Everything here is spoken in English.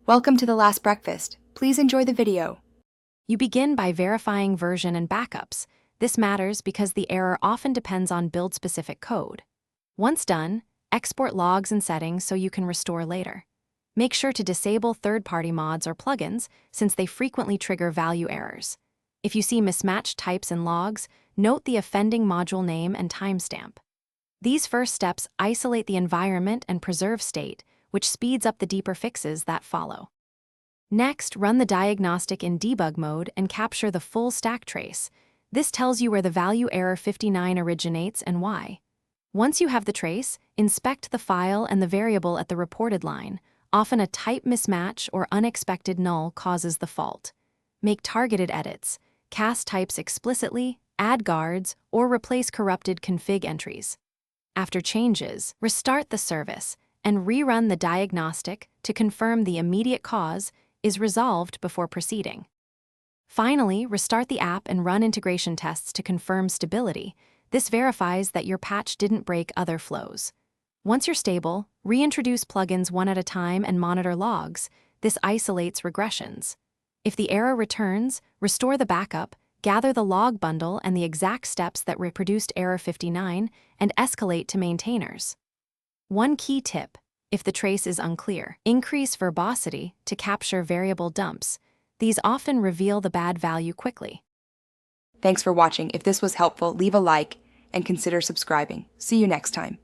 Welcome to the last breakfast. Please enjoy the video. You begin by verifying version and backups. This matters because the error often depends on build-specific code. Once done, export logs and settings so you can restore later. Make sure to disable third-party mods or plugins since they frequently trigger value errors. If you see mismatched types in logs, note the offending module name and timestamp. These first steps isolate the environment and preserve state, which speeds up the deeper fixes that follow. Next, run the diagnostic in debug mode and capture the full stack trace. This tells you where the value error 59 originates and why. Once you have the trace, inspect the file and the variable at the reported line. Often a type mismatch or unexpected null causes the fault. Make targeted edits, cast types explicitly, add guards, or replace corrupted config entries. After changes, restart the service and rerun the diagnostic to confirm the immediate cause is resolved before proceeding. Finally, restart the app and run integration tests to confirm stability. This verifies that your patch didn't break other flows. Once you're stable, reintroduce plugins one at a time and monitor logs. This isolates regressions. If the error returns, restore the backup, gather the log bundle and the exact steps that reproduced error 59, and escalate to maintainers. One key tip: if the trace is unclear, increase verbosity to capture variable dumps. These often reveal the bad value quickly. Thanks for watching. If this was helpful, leave a like and consider subscribing. See you next time.